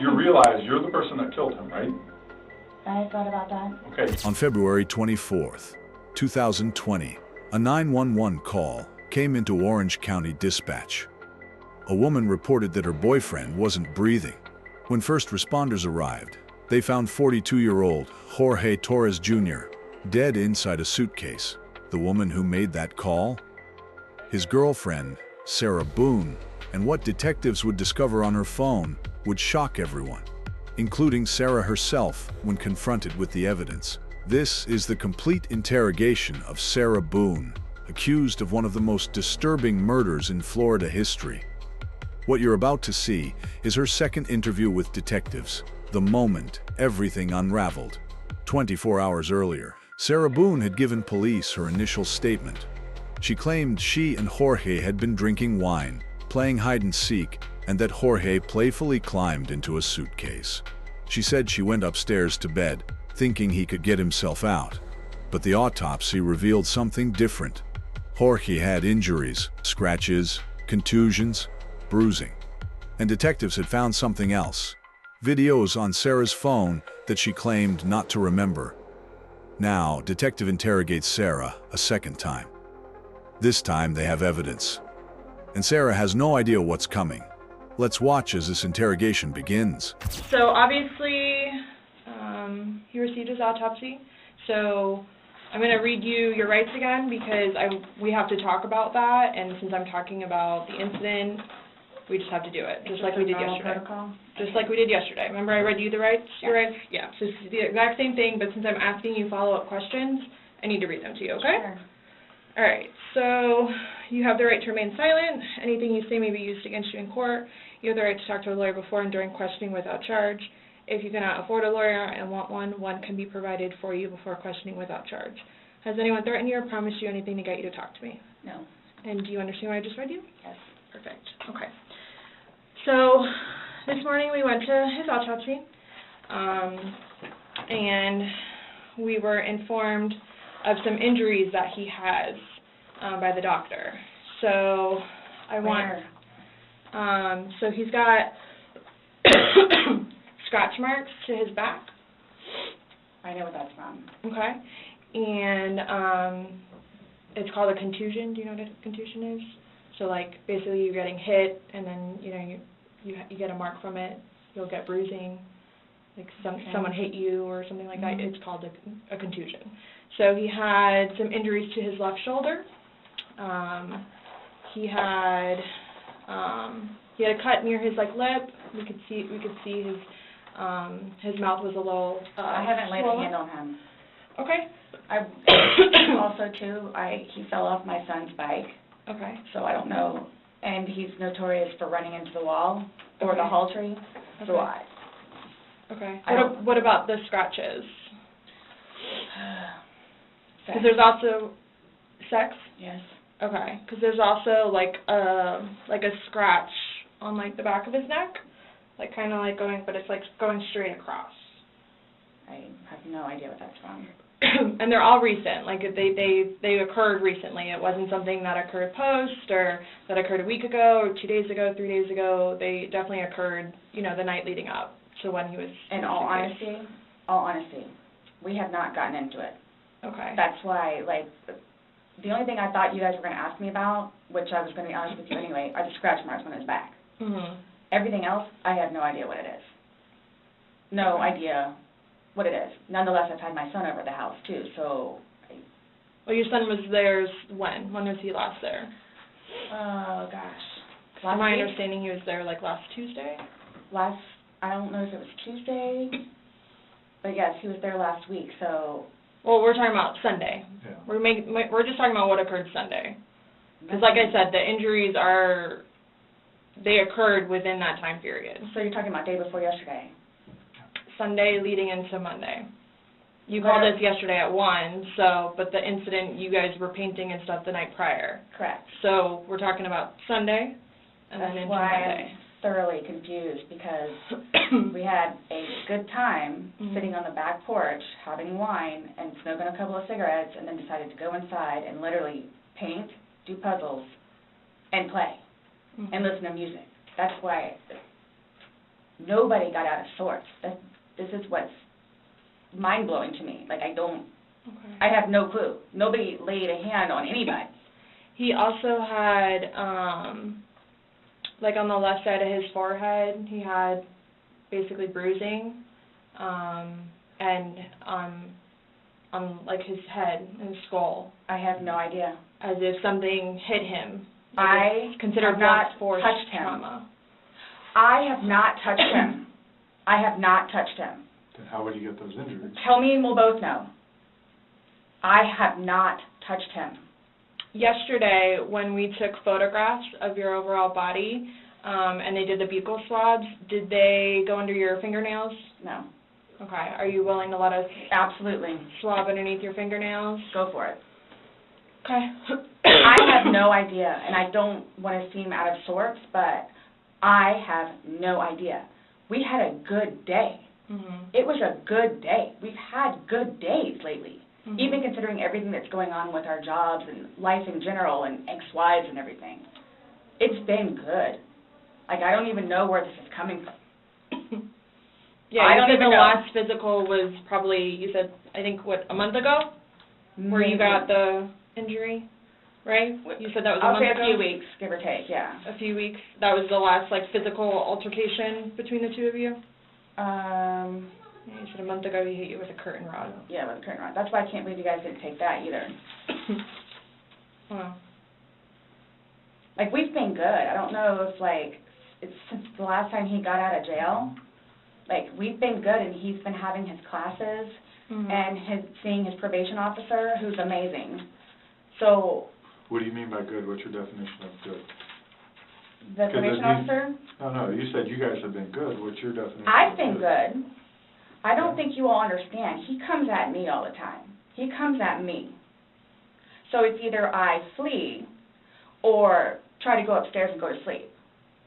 You realize you're the person that killed him, right? I thought about that. Okay. On February 24th, 2020, a 911 call came into Orange County Dispatch. A woman reported that her boyfriend wasn't breathing. When first responders arrived, they found 42-year-old Jorge Torres Jr. dead inside a suitcase. The woman who made that call? His girlfriend, Sarah Boone, and what detectives would discover on her phone would shock everyone, including Sarah herself when confronted with the evidence. This is the complete interrogation of Sarah Boone, accused of one of the most disturbing murders in Florida history. What you're about to see is her second interview with detectives, the moment everything unraveled. 24 hours earlier, Sarah Boone had given police her initial statement. She claimed she and Jorge had been drinking wine, playing hide-and-seek, and that Jorge playfully climbed into a suitcase. She said she went upstairs to bed, thinking he could get himself out. But the autopsy revealed something different. Jorge had injuries, scratches, contusions, bruising. And detectives had found something else. Videos on Sarah's phone that she claimed not to remember. Now, detective interrogates Sarah a second time. This time they have evidence. And Sarah has no idea what's coming. Let's watch as this interrogation begins. So obviously, he received his autopsy. So I'm going to read you your rights again because we have to talk about that. And since I'm talking about the incident, we just have to do it, just like we did yesterday. Protocol? Just like we did yesterday. Remember I read you the rights? Your rights? Yeah. So it's the exact same thing, but since I'm asking you follow-up questions, I need to read them to you, okay? Sure. All right, so you have the right to remain silent. Anything you say may be used against you in court. You have the right to talk to a lawyer before and during questioning without charge. If you cannot afford a lawyer and want one, one can be provided for you before questioning without charge. Has anyone threatened you or promised you anything to get you to talk to me? No. And do you understand what I just read you? Yes. Perfect. Okay. So this morning we went to his autopsy, and we were informed of some injuries that he has by the doctor. So so he's got scratch marks to his back. I know what that's from. Okay. And it's called a contusion. Do you know what a contusion is? So like basically you're getting hit and then you get a mark from it. You'll get bruising. Like someone hit you or something like that. It's called a contusion. So he had some injuries to his left shoulder. He had a cut near his lip. We could see his mouth was a little I haven't laid a swollen. hand on him. Okay. Also too, he fell off my son's bike. Okay. So I don't know, and he's notorious for running into the wall or the hall tree. So Okay. What about the scratches? Because there's also sex. Yes. Okay. Because there's also like a scratch on the back of his neck, kind of going, but it's going straight across. I have no idea what that's from. And they're all recent. They occurred recently. It wasn't something that occurred post or that occurred a week ago or 2 days ago, 3 days ago. They definitely occurred, the night leading up to when he was. In all honesty, we have not gotten into it. Okay. That's why, the only thing I thought you guys were going to ask me about, which I was going to be honest with you anyway, are the scratch marks on his back. Mhm. Everything else, I have no idea what it is. No idea what it is. Nonetheless, I've had my son over at the house, too, so. Well, your son was there when? When was he last there? Oh, gosh. From my understanding, he was there, last Tuesday? I don't know if it was Tuesday, but yes, he was there last week, so. Well, we're talking about Sunday. Yeah. We're just talking about what occurred Sunday. Because like I said, the injuries they occurred within that time period. So you're talking about day before yesterday? Sunday leading into Monday. You called us yesterday at 1, but the incident, you guys were painting and stuff the night prior. Correct. So we're talking about Sunday and then into Monday. I'm thoroughly confused because we had a good time sitting on the back porch having wine and smoking a couple of cigarettes and then decided to go inside and literally paint, do puzzles, and play and listen to music. That's why Nobody got out of sorts. This is what's mind-blowing to me. Like, I have no clue. Nobody laid a hand on anybody. He also had, like on the left side of his forehead, he had basically bruising, and on like his head and skull. I have no idea. As if something hit him. Like I considered have not force touched him. trauma. I have not touched him. I have not touched him. Then how would you get those injuries? Tell me and we'll both know. I have not touched him. Yesterday, when we took photographs of your overall body, and they did the buccal swabs, did they go under your fingernails? No. Okay. Are you willing to let us Absolutely. swab underneath your fingernails? Go for it. Okay. I have no idea, and I don't want to seem out of sorts, but I have no idea. We had a good day. Mm-hmm. It was a good day. We've had good days lately, Mm-hmm. even considering everything that's going on with our jobs and life in general and ex-wives and everything. It's been good. Like, I don't even know where this is coming from. Yeah, I you don't said even the know. last physical was probably, you said, I think, what, a month ago? Where you got the injury, right? You said that was a I'll month say ago? a few weeks, give or take, yeah. A few weeks. That was the last, like, physical altercation between the two of you? Yeah, you said a month ago he hit you with a curtain rod. Yeah, with the curtain rod. That's why I can't believe you guys didn't take that either. Wow. Like, we've been good. I don't know if, like, it's since the last time he got out of jail. Like, we've been good, and he's been having his classes Mm-hmm. and seeing his probation officer, who's amazing. So, What do you mean by good? What's your definition of good? the probation officer, No, you said you guys have been good. What's your definition I've of been good. I don't think you all understand. He comes at me all the time. He comes at me. So it's either I flee or try to go upstairs and go to sleep.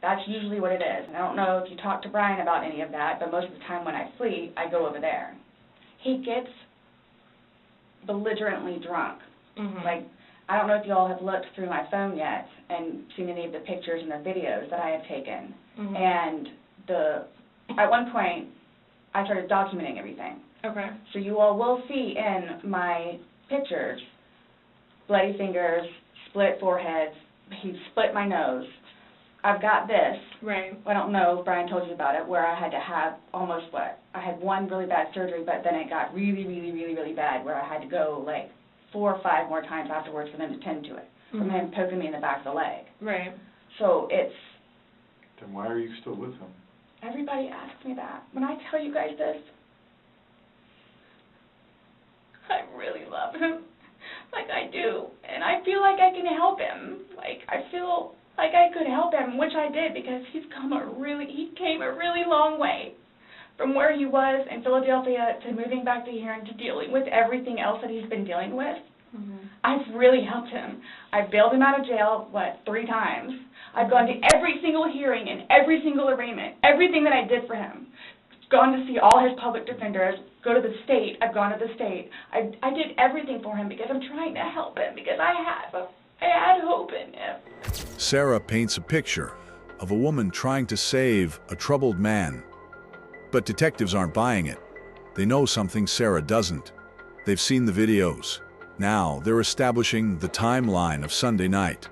That's usually what it is. And I don't know if you talk to Brian about any of that, but most of the time when I flee, I go over there. He gets belligerently drunk. Mm-hmm. Like, I don't know if you all have looked through my phone yet and seen any of the pictures and the videos that I have taken. Mm-hmm. And at one point, I started documenting everything. Okay. So you all will see in my pictures bloody fingers, split foreheads, he split my nose. I've got this. Right. I don't know if Brian told you about it, where I had to have I had one really bad surgery, but then it got really, really, really, really bad, where I had to go like 4 or 5 more times afterwards for them to tend to it, from him poking me in the back of the leg. Right. So it's, Then why are you still with him? everybody asks me that. When I tell you guys this, I really love him, like I do, and I feel like I can help him. Like, I feel like I could help him, which I did, because he came a really long way from where he was in Philadelphia to moving back to here and to dealing with everything else that he's been dealing with. Mm-hmm. I've really helped him. I've bailed him out of jail, 3 times. I've gone to every single hearing and every single arraignment, everything that I did for him. Gone to see all his public defenders, go to the state. I've gone to the state. I did everything for him because I'm trying to help him, because I had hope in him. Sarah paints a picture of a woman trying to save a troubled man. But detectives aren't buying it. They know something Sarah doesn't. They've seen the videos. Now they're establishing the timeline of Sunday night,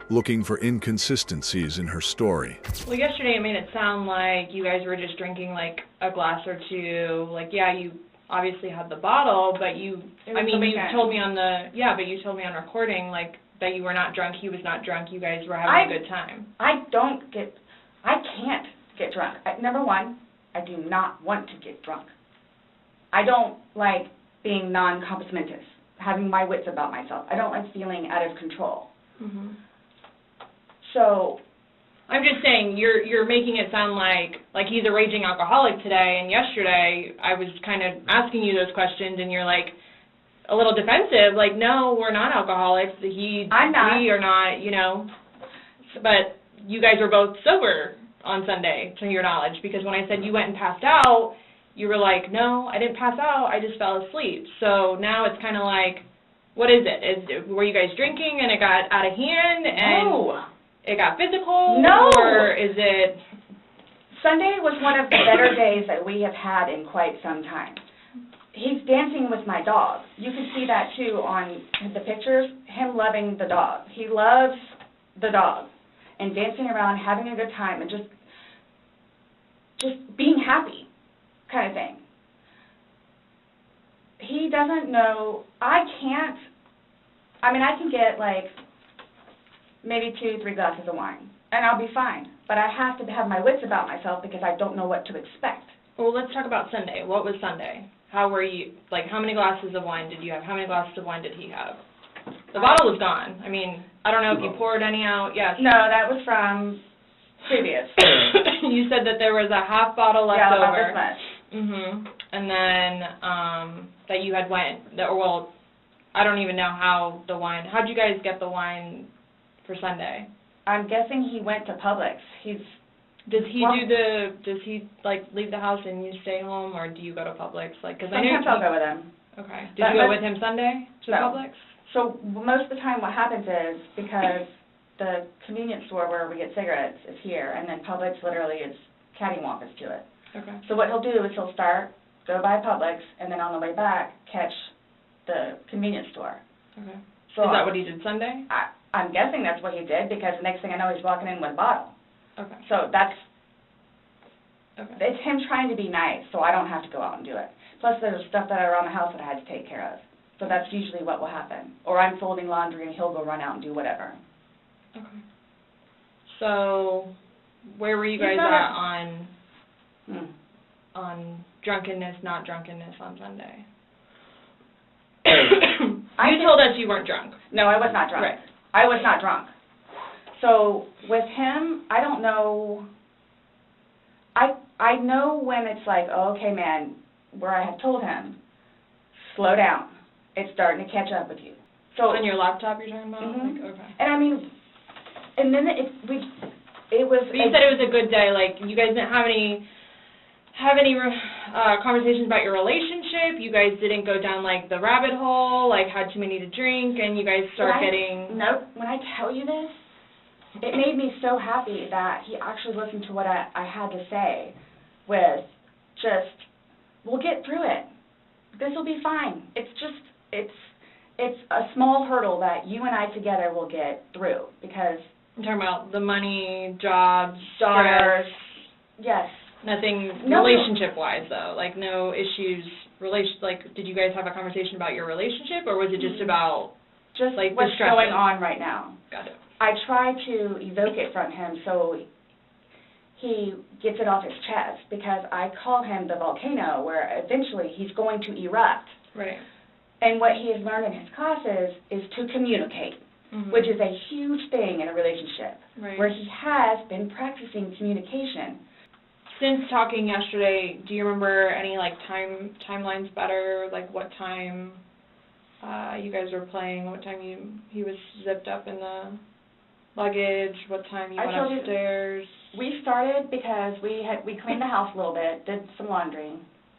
looking for inconsistencies in her story. Well, yesterday it made it sound like you guys were just drinking like a glass or two. Like, yeah, you obviously had the bottle, but you told me on recording like that you were not drunk, he was not drunk, you guys were having a good time. I can't get drunk. Number one, I do not want to get drunk. I don't like being non-compos mentis, having my wits about myself. I don't like feeling out of control. Mm-hmm. So, I'm just saying, you're making it sound like he's a raging alcoholic today, and yesterday I was kind of asking you those questions, and you're like a little defensive, like, no, we're not alcoholics. I'm not. We are not, you know. But you guys were both sober on Sunday, to your knowledge, because when I said you went and passed out, you were like, no, I didn't pass out, I just fell asleep. So now it's kind of like, what is it? Were you guys drinking and it got out of hand and no. it got physical? No. Or is it... Sunday was one of the better days that we have had in quite some time. He's dancing with my dog. You can see that too on the pictures, him loving the dog. He loves the dog and dancing around, having a good time, and just being happy kind of thing. He doesn't know, I can get like maybe 2-3 glasses of wine, and I'll be fine. But I have to have my wits about myself because I don't know what to expect. Well, let's talk about Sunday. What was Sunday? How were you, like, how many glasses of wine did you have? How many glasses of wine did he have? The bottle was gone. I mean, I don't know if you poured any out. Yes. No, that was from previous. You said that there was a half bottle left Yeah, over. about this much. And then that you had wine. Well, I don't even know how the wine. How'd you guys get the wine for Sunday? I'm guessing he went to Publix. Does he like leave the house and you stay home, or do you go to Publix? Like, cause sometimes I'll go with him. Okay. Did you go with him Sunday to Publix? So most of the time what happens is, because the convenience store where we get cigarettes is here, and then Publix literally is cattywampus to it. Okay. So what he'll do is he'll go by Publix, and then on the way back, catch the convenience store. Okay. So is that what he did Sunday? I'm guessing that's what he did, because the next thing I know, he's walking in with a bottle. Okay. So it's him trying to be nice, so I don't have to go out and do it. Plus, there's stuff that are around the house that I had to take care of. So that's usually what will happen. Or I'm folding laundry, and he'll go run out and do whatever. Okay. So, where were you guys at on drunkenness, not drunkenness on Sunday? You told us you weren't drunk. No, I was not drunk. Right. I was not drunk. So with him, I don't know. I know when it's like, oh, okay, man, where I had told him, slow down. It's starting to catch up with you. So on your laptop, you're talking about? Mm-hmm. Like, okay. And I mean, and then it was. But you said it was a good day. Like, you guys didn't have any conversations about your relationship. You guys didn't go down like the rabbit hole. Like, had too many to drink, and you guys start getting. Nope. When I tell you this, it made me so happy that he actually listened to what I had to say. With just, we'll get through it. This will be fine. It's a small hurdle that you and I together will get through, because I'm talking about the money, jobs, daughters. Stress. Yes. Nothing relationship-wise, though. Like, no issues. Like, did you guys have a conversation about your relationship, or was it just about like what's the going on right now? Got it. I try to evoke it from him so he gets it off his chest, because I call him the volcano, where eventually he's going to erupt. Right. And what he has learned in his classes is to communicate, which is a huge thing in a relationship, where he has been practicing communication. Since talking yesterday, do you remember any like timelines better? Like what time you guys were playing? What time he was zipped up in the luggage? What time you went upstairs? We started because we cleaned the house a little bit, did some laundry.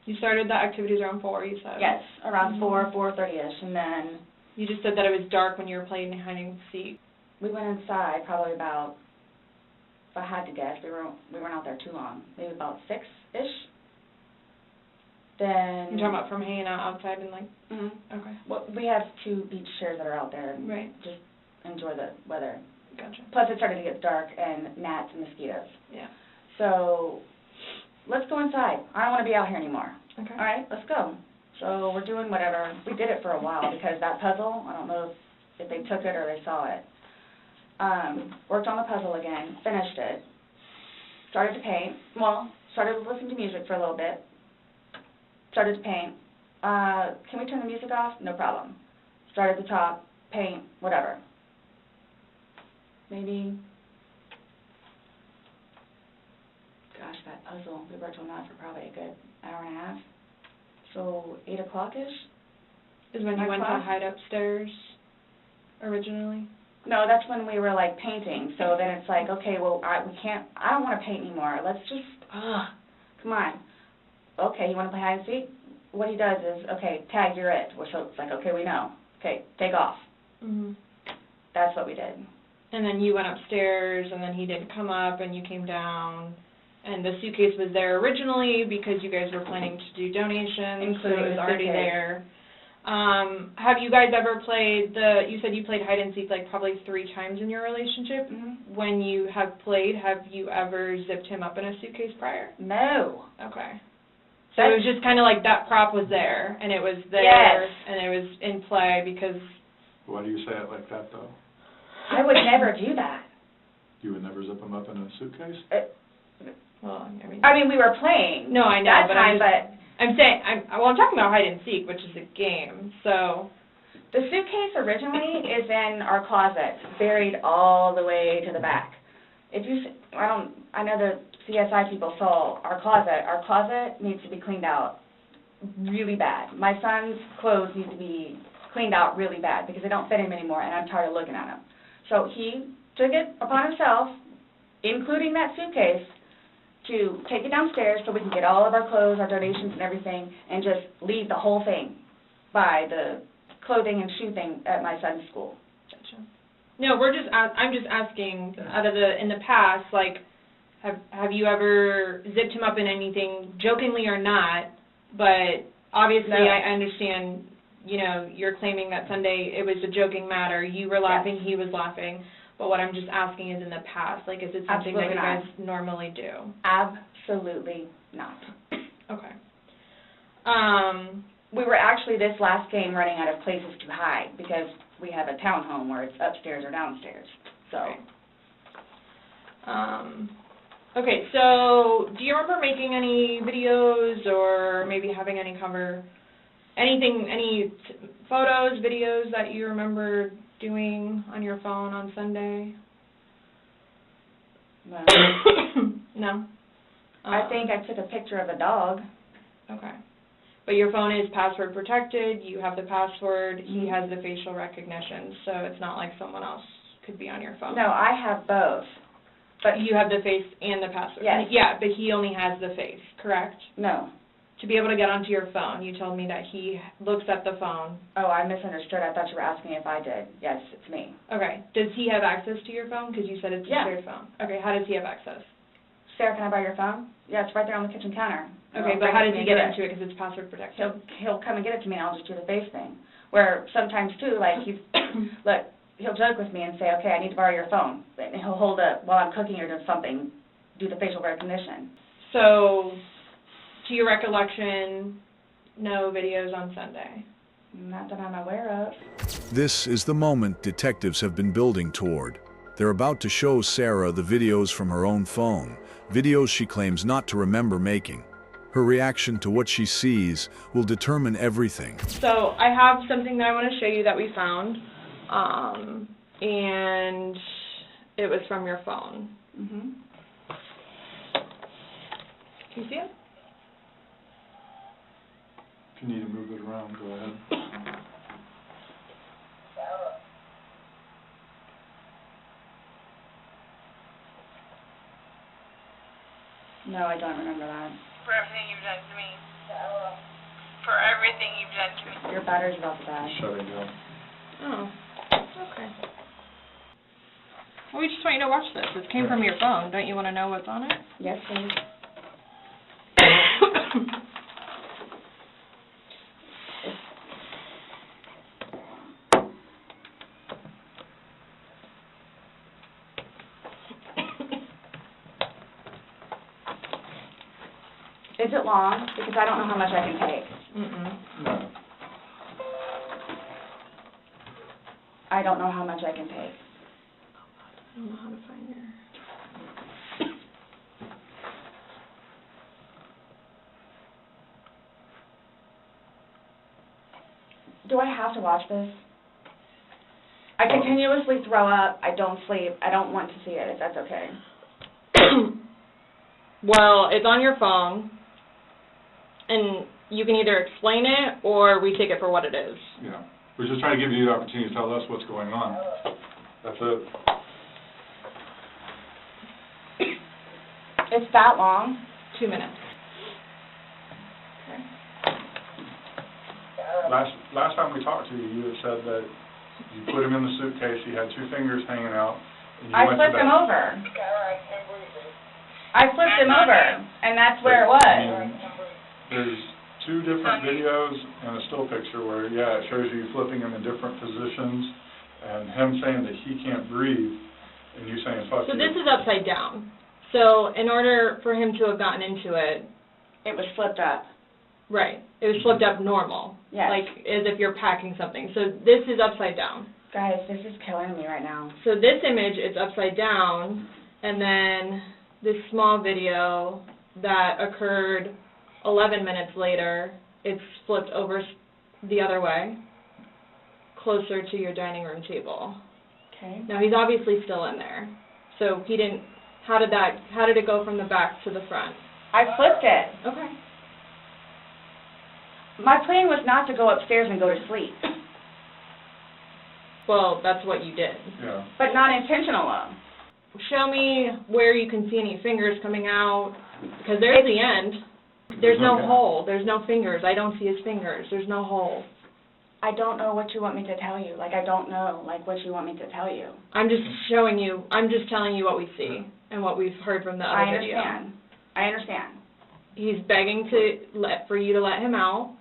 You started the activities around 4, you said? Yes, around 4:30ish, and then... You just said that it was dark when you were playing hide and seek. We went inside probably about, if I had to guess, we weren't out there too long, maybe about 6-ish. Then... You're talking about from hanging out outside and like... Mm-hmm. Okay. Well, we have 2 beach chairs that are out there, and just enjoy the weather. Gotcha. Plus it started to get dark and gnats and mosquitoes. Yeah. So, let's go inside. I don't want to be out here anymore. Okay. All right, let's go. So we're doing whatever. We did it for a while because that puzzle, I don't know if they took it or they saw it. Worked on the puzzle again, finished it, started to paint. Well, started to listen to music for a little bit, started to paint. Can we turn the music off? No problem. Start at the top, paint, whatever. Maybe, gosh, that puzzle, we worked on that for probably a good hour and a half. So 8 o'clock-ish? Is when you went to hide upstairs originally? No, that's when we were like painting. So then it's like, okay, well, I don't want to paint anymore. Let's just, come on. Okay, you want to play hide and seek? What he does is, okay, tag, you're it. So it's like, okay, we know. Okay, take off. Mm-hmm. That's what we did. And then you went upstairs, and then he didn't come up, and you came down, and the suitcase was there originally because you guys were planning to do donations, so Including it was the already suitcase. there. Have you guys ever played you said you played hide and seek like probably 3 times in your relationship? Mhm. When you have played, have you ever zipped him up in a suitcase prior? No. Okay. So it was just kind of like that prop was there, and it was there, Yes. and it was in play because... Why do you say it like that, though? I would never do that. You would never zip them up in a suitcase? Well, I mean, we were playing. No, I know, that but time, I'm saying, I'm talking about hide and seek, which is a game, so... The suitcase originally is in our closet, buried all the way to the back. If you, I know the CSI people saw our closet. Our closet needs to be cleaned out really bad. My son's clothes need to be cleaned out really bad because they don't fit him anymore, and I'm tired of looking at them. So he took it upon himself, including that suitcase, to take it downstairs so we can get all of our clothes, our donations and everything, and just leave the whole thing by the clothing and shoe thing at my son's school. Gotcha. No, I'm just asking, in the past, like, have you ever zipped him up in anything, jokingly or not, but obviously No. I understand, you know, you're claiming that Sunday it was a joking matter, you were laughing, Yes. he was laughing, but what I'm just asking is in the past, like, is it something Absolutely that you not. guys normally do? Absolutely not. Okay. We were actually this last game running out of places to hide because we have a townhome where it's upstairs or downstairs. So. Okay, so do you remember making any videos or maybe having any photos, videos that you remember doing on your phone on Sunday? No. No? I think I took a picture of a dog. Okay. But your phone is password protected, you have the password, he Mhm. has the facial recognition, so it's not like someone else could be on your phone. No, I have both. But You have the face and the password? Yes. Yeah, but he only has the face, correct? no. To be able to get onto your phone, you told me that he looks at the phone. Oh, I misunderstood. I thought you were asking if I did. Yes, it's me. Okay, does he have access to your phone? Because you said it's a Yeah. shared phone. Okay, how does he have access? Sarah, can I borrow your phone? Yeah, it's right there on the kitchen counter. Okay, but how does he get into it because it's password protected? He'll come and get it to me, and I'll just do the face thing. Where sometimes, too, like, look, he'll joke with me and say, okay, I need to borrow your phone. And he'll hold it while I'm cooking or doing something, do the facial recognition. So, to your recollection, no videos on Sunday? Not that I'm aware of. This is the moment detectives have been building toward. They're about to show Sarah the videos from her own phone, videos she claims not to remember making. Her reaction to what she sees will determine everything. So, I have something that I want to show you that we found, and it was from your phone. Mm-hmm. Can you see it? If you need to move it around, go ahead. No, I don't remember that. For everything you've done to me. For everything you've done to me. Your battery's about to die. Shutting down. Oh, okay. Well, we just want you to watch this. It came from your phone. Don't you want to know what's on it? Yes, please. Is it long? Because I don't know how much I can take. Mm-mm. No. I don't know how much I can take. I don't know how to find your... Do I have to watch this? I continuously throw up. I don't sleep. I don't want to see it, if that's okay. Well, it's on your phone, and you can either explain it or we take it for what it is. Yeah. We're just trying to give you the opportunity to tell us what's going on. That's it. It's that long? 2 minutes. Last time we talked to you, you had said that you put him in the suitcase, he had 2 fingers hanging out, and you I went to flipped him bed. over. I flipped him over, and that's where it was. I mean, there's two different videos and a still picture where, yeah, it shows you flipping him in different positions, and him saying that he can't breathe, and you saying, fuck you. So this is upside down. So in order for him to have gotten into it, It was flipped up. right, it was flipped up normal. Yes. Like as if you're packing something. So this is upside down. Guys, this is killing me right now. So this image, it's upside down, and then this small video that occurred 11 minutes later, it's flipped over the other way, closer to your dining room table. Okay. Now, he's obviously still in there. So he didn't, how did it go from the back to the front? I flipped it. Okay. My plan was not to go upstairs and go to sleep, Well, that's what you did. Yeah. but not intentional. Show me where you can see any fingers coming out, because there's the end. There's no hole. There's no fingers. I don't see his fingers. There's no hole. I don't know what you want me to tell you. Like, I don't know, like, what you want me to tell you. I'm just showing you, I'm just telling you what we see and what we've heard from the other video. I understand. He's begging for you to let him out.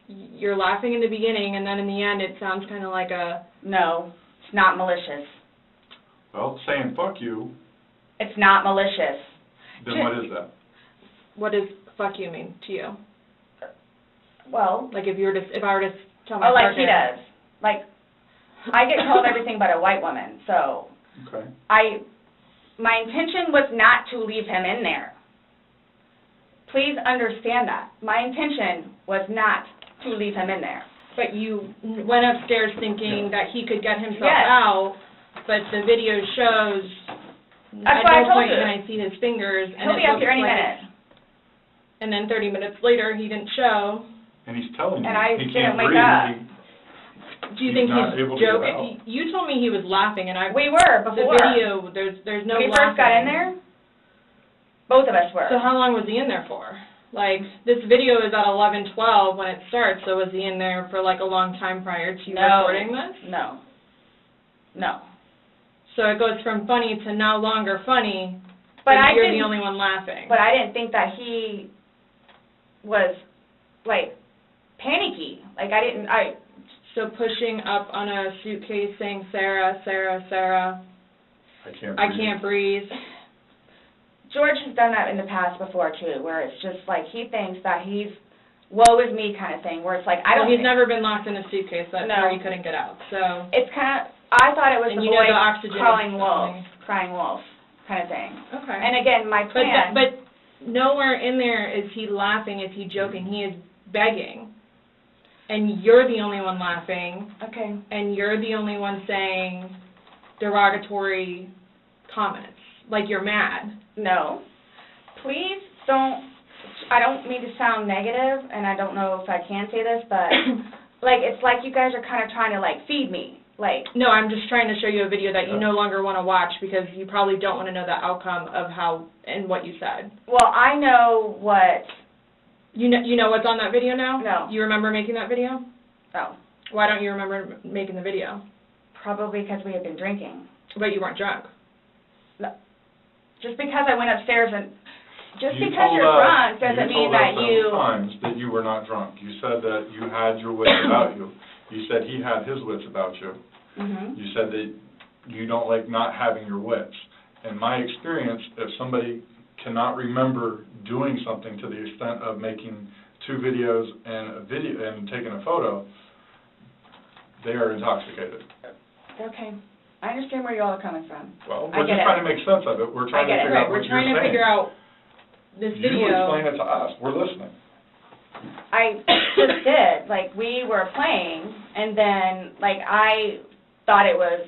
You're laughing in the beginning, and then in the end it sounds kind of like a... No, it's not malicious. Well, saying fuck you, It's not malicious. then what is that? What does fuck you mean to you? Well, Like if I were to tell my like he partner... does. Like, I get called everything but a white woman, so Okay. my intention was not to leave him in there. Please understand that. My intention was not to leave him in there. But you went upstairs thinking that he could get himself Yes. out, but the video shows... That's at what I no told point you. can I see his fingers. And He'll it be up looks here any like minute. And then 30 minutes later, he didn't show. And he's telling you And I he didn't can't wake breathe. up. Do you He's think not he's able to get joking? out. You told me he was laughing, and We were the before. video, there's no When we laughing. first got in there, both of us were. So how long was he in there for? Like, this video is at 11:12 when it starts, so was he in there for like a long time prior to you recording this? No. No. So it goes from funny to no longer funny, But and I you're didn't, the only one laughing. But I didn't think that he was, like, panicky. Like, So pushing up on a suitcase saying, Sarah, Sarah, Sarah, I can't breathe. George has done that in the past before, too, where it's just like he thinks that he's woe is me kind of thing, where it's like, I don't Well, he's think- never been locked in a suitcase. That's No. where he couldn't get out. So, It's kind of, I thought it was And the you know boy the oxygen crying is wolf, coming. crying wolf kind of thing. okay. And again, my plan. But nowhere in there is he laughing, is he joking. He is begging. And you're the only one laughing, Okay. and you're the only one saying derogatory comments, like you're mad. No. Please don't, I don't mean to sound negative, and I don't know if I can say this, but, like, it's like you guys are kind of trying to, like, feed me. Like, No, I'm just trying to show you a video that you no longer want to watch because you probably don't want to know the outcome of how and what you said. well, I know what, You know what's on that video now? No. You remember making that video? oh, Why don't you remember making the video? probably because we had been drinking. But you weren't drunk. Just because I went upstairs and, just You because told you're us- drunk doesn't mean that You told us several times that you were not drunk. You said that you had your wits about you. You said he had his wits about you. Mhm. You said that you don't like not having your wits. In my experience, if somebody cannot remember doing something to the extent of making 2 videos and taking a photo, they are intoxicated. Okay. I understand where you all are coming from. Well, I we're get just it. trying to make sense of it. We're trying to I get it. figure Right, out we're what you're trying saying. to figure out this You video. explain it to us. We're listening. I just did. Like, we were playing, and then, like, I thought it was,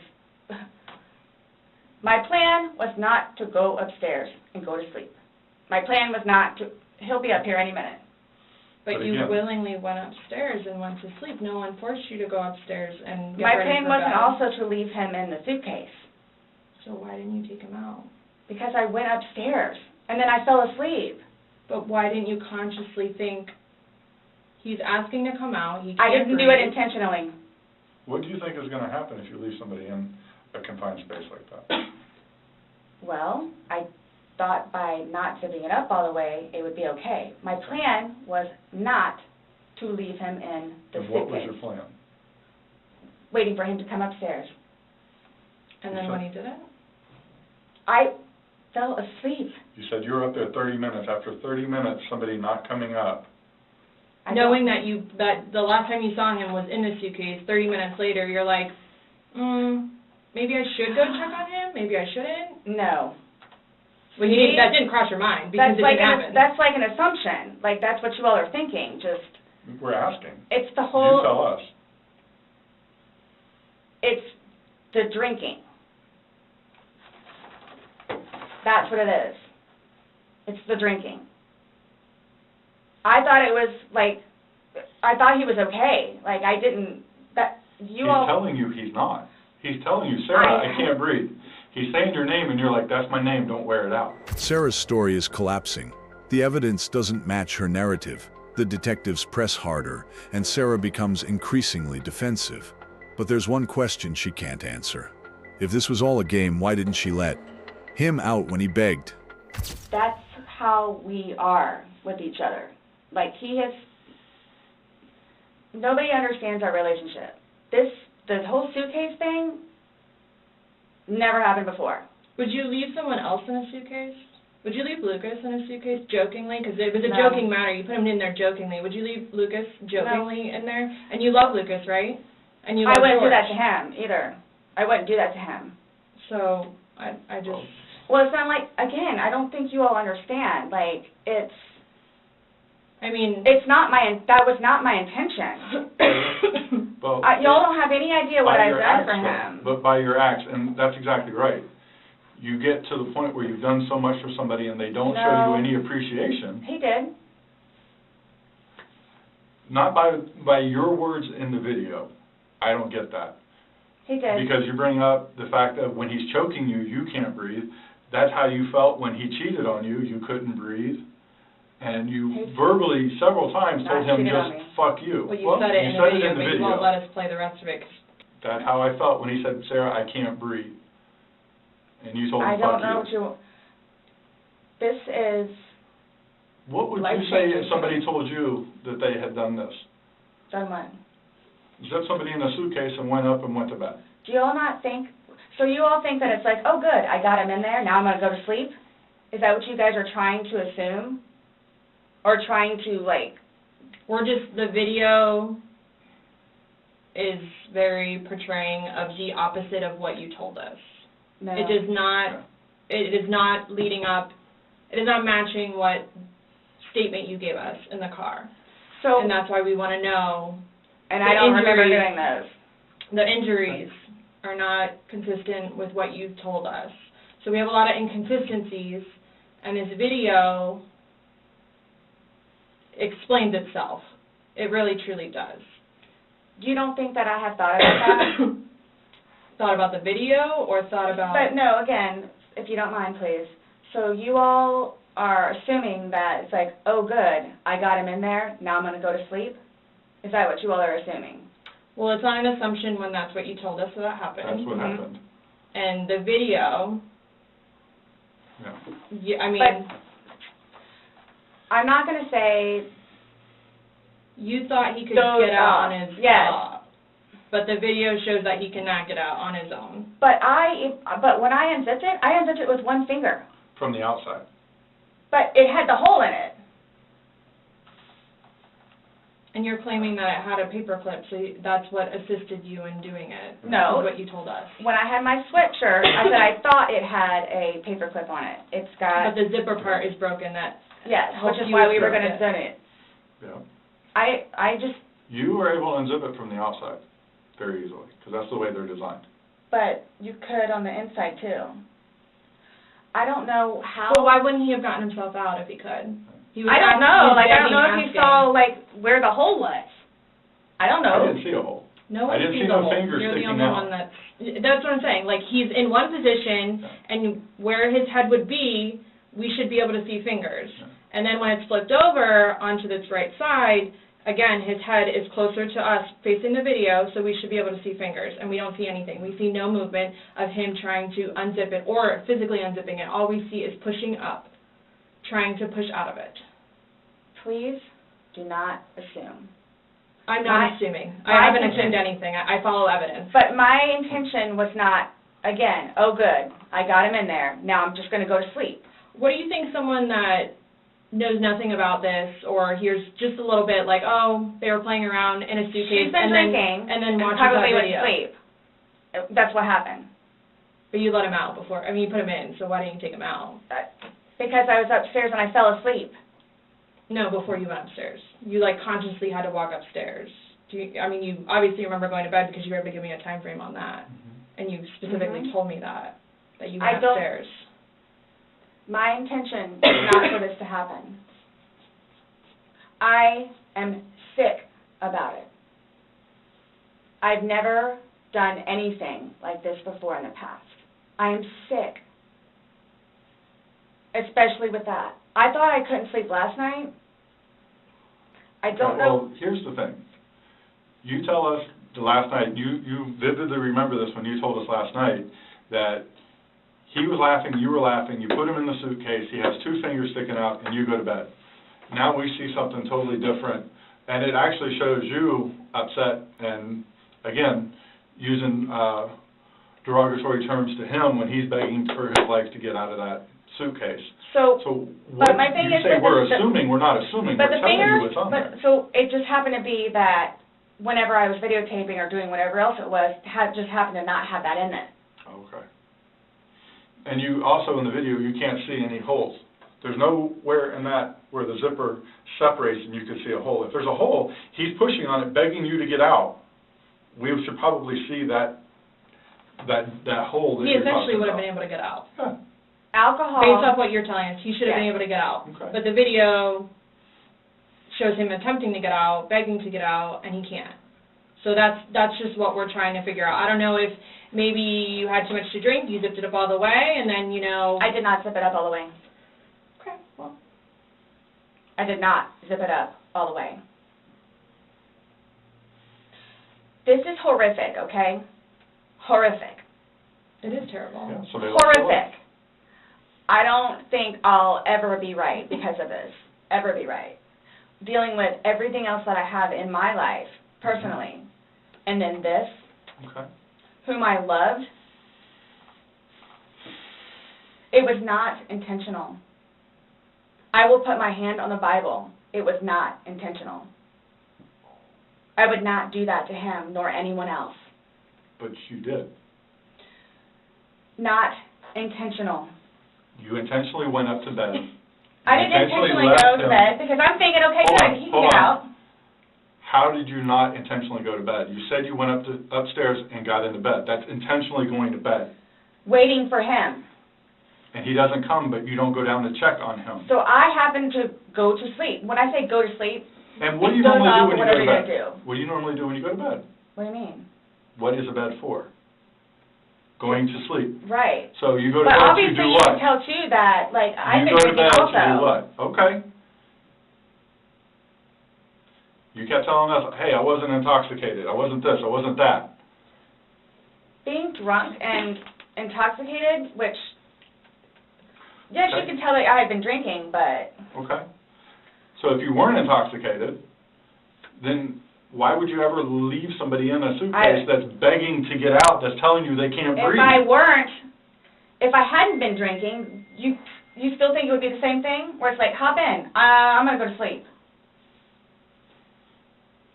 my plan was not to go upstairs and go to sleep. My plan was not to, he'll be up here any minute. But But you again- willingly went upstairs and went to sleep. No one forced you to go upstairs and get My ready plan for wasn't bed. also to leave him in the suitcase, So why didn't you take him out? because I went upstairs, and then I fell asleep. But why didn't you consciously think, he's asking to come out, he can't I didn't do it breathe. intentionally. What do you think is going to happen if you leave somebody in a confined space like that? Well, I thought by not zipping it up all the way, it would be okay. My plan was not to leave him in the And suitcase. what was your plan? Waiting for him to come upstairs. And then when he did it? I fell asleep. You said you were up there 30 minutes. After 30 minutes, somebody not coming up. Knowing that the last time you saw him was in the suitcase, 30 minutes later, you're like, maybe I should go check on him, maybe I shouldn't? No. Well, that didn't cross your mind because it didn't happen. That's like an assumption. Like, that's what you all are thinking, just... We're asking. It's the whole... You tell us. It's the drinking. That's what it is. It's the drinking. I thought it was, like, I thought he was okay. Like, I didn't... He's telling you he's not. He's telling you, Sarah, I can't breathe. He's saying your name, and you're like, that's my name, don't wear it out. Sarah's story is collapsing. The evidence doesn't match her narrative. The detectives press harder, and Sarah becomes increasingly defensive. But there's one question she can't answer. If this was all a game, why didn't she let him out when he begged? That's how we are with each other. Like, nobody understands our relationship. The whole suitcase thing never happened before. Would you leave someone else in a suitcase? Would you leave Lucas in a suitcase jokingly? Because it was a No. joking matter. You put him in there jokingly. Would you leave Lucas jokingly in there? And you love Lucas, right? And you love I wouldn't do George. that to him either. I wouldn't do that to him. So I just... Well, it's not like, again, I don't think you all understand. Like, it's not that was not my intention. Well, y'all don't have any idea what by I've your done acts, for though. him. But by your acts, and that's exactly right. You get to the point where you've done so much for somebody and they don't show you any appreciation. He did. Not by your words in the video. I don't get that. He did. Because you bring up the fact that when he's choking you, you can't breathe. That's how you felt when he cheated on you. You couldn't breathe. And you verbally several times told him just fuck you. Well, you said it in the video, but you won't let us play the rest of it. That's how I felt when he said, Sarah, I can't breathe. And you told him, I don't fuck know you. what this is... What would you say if somebody told you that they had done this? Done what? Zipped somebody in a suitcase and went up and went to bed. Do you all not think... So you all think that it's like, oh, good, I got him in there, now I'm going to go to sleep? Is that what you guys are trying to assume? Or trying to, like... The video is very portraying of the opposite of what you told us. No. It is not leading up, it is not matching what statement you gave us in the car. So, and that's why we want to know. And I don't remember doing those. The injuries are not consistent with what you told us. So we have a lot of inconsistencies, and this video explains itself. It really, truly does. You don't think that I have thought about that? Thought about the video, or thought about... But no, again, if you don't mind, please. So you all are assuming that it's like, oh, good, I got him in there, now I'm going to go to sleep? Is that what you all are assuming? Well, it's not an assumption when that's what you told us that happened. That's what happened. And the video... Yeah. I mean... But I'm not going to say... You thought he could get out on his own. But the video shows that he cannot get out on his own. But when I unzipped it with one finger. From the outside. But it had the hole in it. And you're claiming that it had a paper clip, so that's what assisted you in doing it. No. That's what you told us. When I had my sweatshirt, I said I thought it had a paper clip on it. It's got... But the zipper part is broken. Yes, which is why we were going to zip it. Yeah. I just... You were able to unzip it from the outside very easily, because that's the way they're designed. But you could on the inside, too. I don't know how... Well, why wouldn't he have gotten himself out if he could? I don't know. I don't know if he saw, where the hole was. I don't know. I didn't see a hole. No one I didn't sees see a no hole. fingers You're the sticking only out. one that's what I'm saying. Like, he's in one position, and where his head would be, we should be able to see fingers. Yeah. And then when it's flipped over onto this right side, again, his head is closer to us facing the video, so we should be able to see fingers, and we don't see anything. We see no movement of him trying to unzip it or physically unzipping it. All we see is pushing up, trying to push out of it. Please do not assume. I'm not assuming. I haven't assumed anything. I follow evidence. But my intention was not, again, oh good, I got him in there, now I'm just going to go to sleep. What do you think someone that knows nothing about this or hears just a little bit like, oh, they were playing around in a suitcase She's been drinking and then watches probably that went video? to sleep. That's what happened. But you let him out before. I mean, you put him in, so why didn't you take him out? Because I was upstairs and I fell asleep. No, before you went upstairs. You, like, consciously had to walk upstairs. I mean, you obviously remember going to bed because you were able to give me a time frame on that. And you specifically told me that you went upstairs. My intention is not for this to happen. I am sick about it. I've never done anything like this before in the past. I am sick, especially with that. I thought I couldn't sleep last night. I don't know. Well, here's the thing. You tell us the last night, you vividly remember this when you told us last night, that he was laughing, you were laughing, you put him in the suitcase, he has 2 fingers sticking out, and you go to bed. Now we see something totally different, and it actually shows you upset and, again, using derogatory terms to him when he's begging for his life to get out of that suitcase. So what but my thing you is say that we're assuming, we're not assuming, we're telling you what's on there. So it just happened to be that whenever I was videotaping or doing whatever else it was, just happened to not have that in it. Okay. And you also, in the video, you can't see any holes. There's nowhere in that where the zipper separates and you can see a hole. If there's a hole, he's pushing on it, begging you to get out. We should probably see that hole that He you're essentially talking would have about. been able to get out. Yeah. Alcohol. Based off what you're telling us, he should have been able to get out. Okay. But the video shows him attempting to get out, begging to get out, and he can't. So that's just what we're trying to figure out. I don't know if maybe you had too much to drink, you zipped it up all the way, and then, you know... I did not zip it up all the way. Okay, well... I did not zip it up all the way. This is horrific, okay? Horrific. It is terrible. Yeah, so they lost their life. Horrific. I don't think I'll ever be right because of this. Ever be right. Dealing with everything else that I have in my life, personally. And then this, Okay. whom I loved, it was not intentional. I will put my hand on the Bible. It was not intentional. I would not do that to him nor anyone else. But you did. Not intentional. You intentionally went up to bed. I didn't intentionally go to bed because I'm thinking, okay, good, he can get out. How did you not intentionally go to bed? You said you went upstairs and got into bed. That's intentionally going to bed. Waiting for him. And he doesn't come, but you don't go down to check on him. So I happen to go to sleep. When I say go to sleep, And what do you doze normally off do when or you go to whatever bed? you're gonna do. What do you normally do when you go to bed? What do you mean? What is a bed for? Going to sleep. Right. So you go to But bed to obviously do you what? can tell too that, like, I've been You go to drinking bed also. to do what? Okay. You kept telling us, hey, I wasn't intoxicated, I wasn't this, I wasn't that. Being drunk and intoxicated, which, yes, Okay. you can tell that I had been drinking, but Okay. So if you weren't intoxicated, then why would you ever leave somebody in a suitcase that's begging to get out, that's telling you they can't breathe? if I hadn't been drinking, you still think it would be the same thing? Where it's like, hop in, I'm going to go to sleep.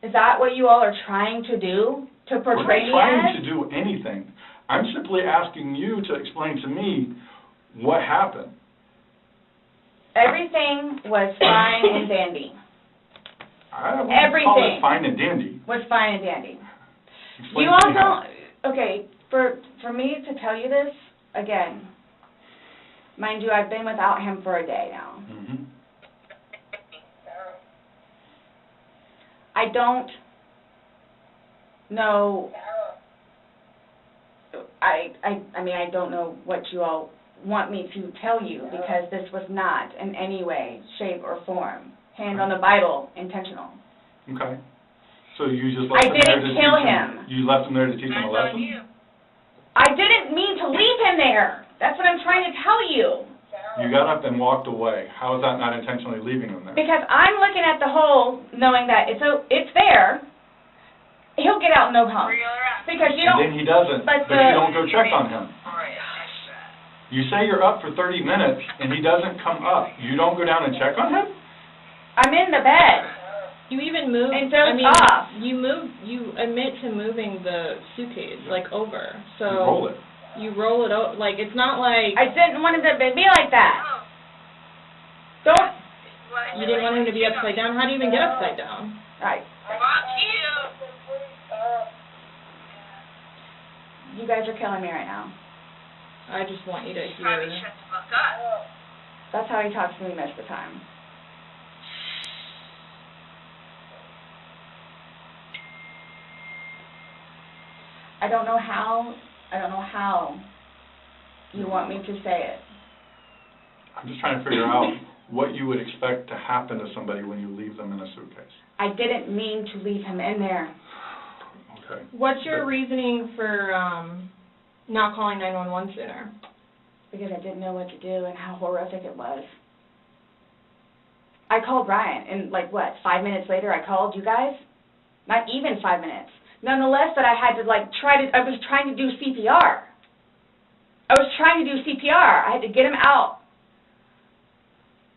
Is that what you all are trying to do? To portray me as? We're not trying to do anything. I'm simply asking you to explain to me what happened. Everything was fine and dandy. I don't want to call Everything it fine and dandy. was fine and dandy. Explain You to all me how. don't, okay, for me to tell you this, again, mind you, I've been without him for a day now. Mm-hmm. I don't know, I mean, I don't know what you all want me to tell you, because this was not in any way, shape, or form, hand on the Bible, intentional. Okay. So you just left I him there to didn't teach kill him? him. You left him there to teach him a That's on lesson? you. I didn't mean to leave him there. That's what I'm trying to tell you. You got up and walked away. How is that not intentionally leaving him there? Because I'm looking at the hole, knowing that it's there. He'll get out no Where problem. you around? Because you And don't. then he doesn't, but but you don't go check on him. Right, I missed that. You say you're up for 30 minutes, and he doesn't come up. You don't go down and check on him? I'm in the bed. You even moved, And I dozed mean, off. you admit to moving the suitcase, like, over, so. You roll it. You roll it over, like, it's not like, I didn't want it to be like that. Oh, Don't. what? you didn't want him to be upside down, how do you even get upside down? Right. Fuck you. You guys are killing me right now. I just want you to Probably hear. shut the fuck up. That's how he talks to me most of the time. I don't know how you want me to say it. I'm just trying to figure out what you would expect to happen to somebody when you leave them in a suitcase. I didn't mean to leave him in there. Okay. What's your reasoning for, not calling 911 sooner? Because I didn't know what to do and how horrific it was. I called Ryan, and 5 minutes later I called you guys? Not even 5 minutes. Nonetheless, that I had to I was trying to do CPR. I had to get him out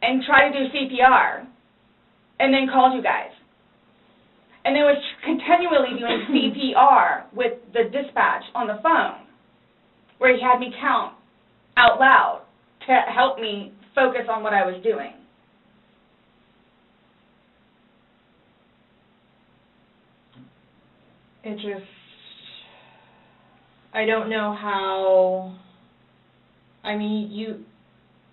and try to do CPR, and then called you guys. And then was continually doing CPR with the dispatch on the phone, where he had me count out loud to help me focus on what I was doing. It just, I don't know how, I mean,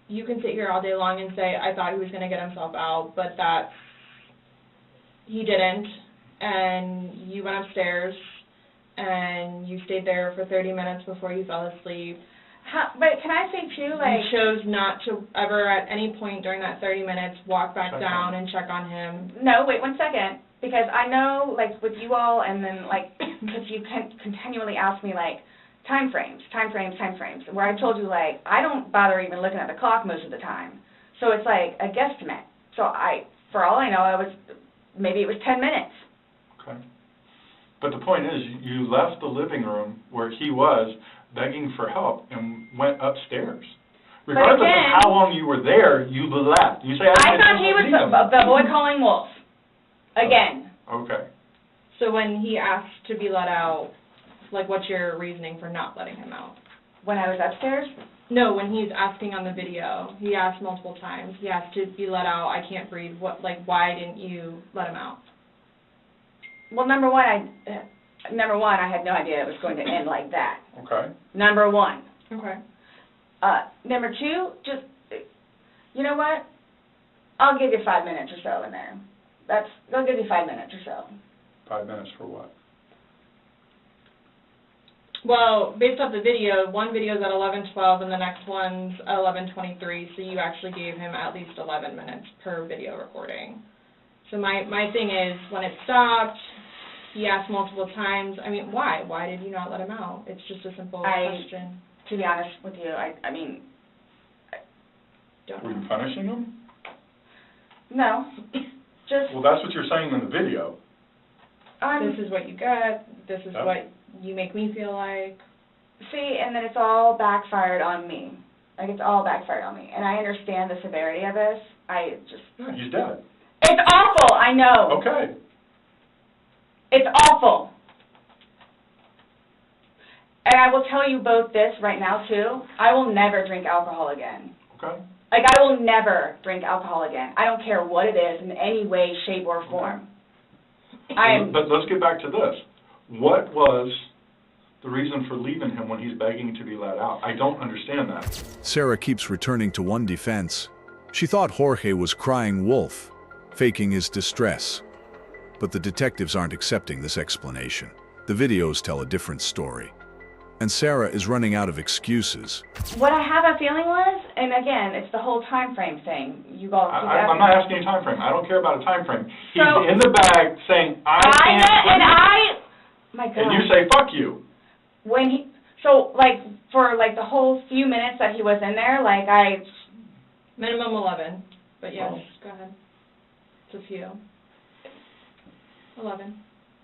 you can sit here all day long and say, I thought he was going to get himself out, but that's, he didn't, and you went upstairs, and you stayed there for 30 minutes before you fell asleep. But can I say too, You chose not to ever at any point during that 30 minutes walk back down and check on him. No, wait 1 second, because I know, with you all, and then, because you continually ask me, time frames, where I told you, I don't bother even looking at the clock most of the time. So it's a guesstimate. So for all I know, maybe it was 10 minutes. Okay. But the point is, you left the living room where he was begging for help and went upstairs. Regardless again, of how long you were there, you left. You say, I thought he was the boy calling wolf. Again. Okay. So when he asked to be let out, what's your reasoning for not letting him out? When I was upstairs? No, when he's asking on the video, he asked multiple times. He asked to be let out. I can't breathe. Why didn't you let him out? Well, number one, I had no idea it was going to end like that. Okay. Number one. Okay. Number two, just, you know what? I'll give you 5 minutes or so in there. They'll give you 5 minutes or so. 5 minutes for what? Well, based off the video, one video's at 11:12 and the next one's at 11:23, so you actually gave him at least 11 minutes per video recording. So my thing is, when it stopped, he asked multiple times, I mean, why? Why did you not let him out? It's just a simple question. To be honest with you, I Don't Were you know. punishing him? no, just, Well, that's what you're saying in the video. This is what you got, this is Yep. what you make me feel like. see, and then it's all backfired on me. It's all backfired on me. And I understand the severity of this. Yeah, he's dead. It's awful, I know. Okay. It's awful. And I will tell you both this right now, too. I will never drink alcohol again. Okay. I will never drink alcohol again. I don't care what it is in any way, shape, or form. But let's get back to this. What was the reason for leaving him when he's begging to be let out? I don't understand that. Sarah keeps returning to one defense. She thought Jorge was crying wolf, faking his distress. But the detectives aren't accepting this explanation. The videos tell a different story. and Sarah is running out of excuses. What I have a feeling was, and again, it's the whole time frame thing. You all keep I'm not asking a time frame. I don't care about a time frame. He's So- in the bag saying, I can't my God. and you say, fuck you. When he, so like, for like the whole few minutes that he was in there, like Minimum 11, but yes, Oh. go ahead. It's a few. 11,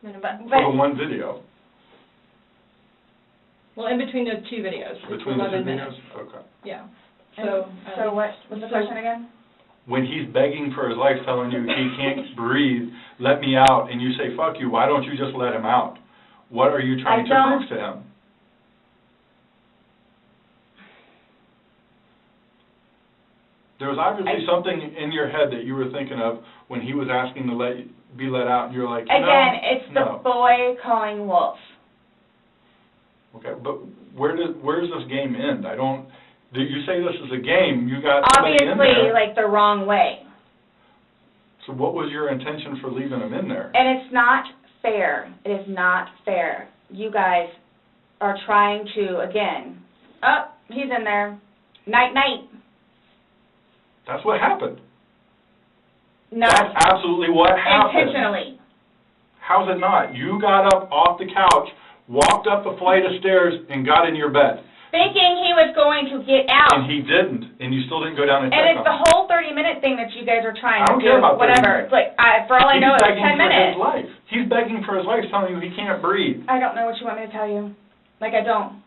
minimum. For the one video. Well, in between the two videos, it's Between the 11 two minutes. videos? Okay. Yeah. so what was the question again? When he's begging for his life, telling you he can't breathe, let me out, and you say, fuck you, why don't you just let him out? What are you trying to prove to him? There was obviously something in your head that you were thinking of when he was asking to be let out, and you're like, no, Again, it's the no. boy calling wolf. Okay, but where does this game end? You say this is a game, you got somebody in Obviously, there. like the wrong way. So what was your intention for leaving him in there? And it's not fair. It is not fair. You guys are trying to, again, he's in there. Night, night. That's what happened. No. That's absolutely what happened. Intentionally. How's it not? You got up off the couch, walked up a flight of stairs, and got in your bed. Thinking he was going to get out. And he didn't, and you still didn't go down and check And it's on the him. whole 30-minute thing that you guys are trying I to don't care do, about 30 whatever. minutes. It's like, for all I know, it's 10 He's begging for minutes. his life. He's begging for his life, telling you he can't breathe. I don't know what you want me to tell you. Like, I don't.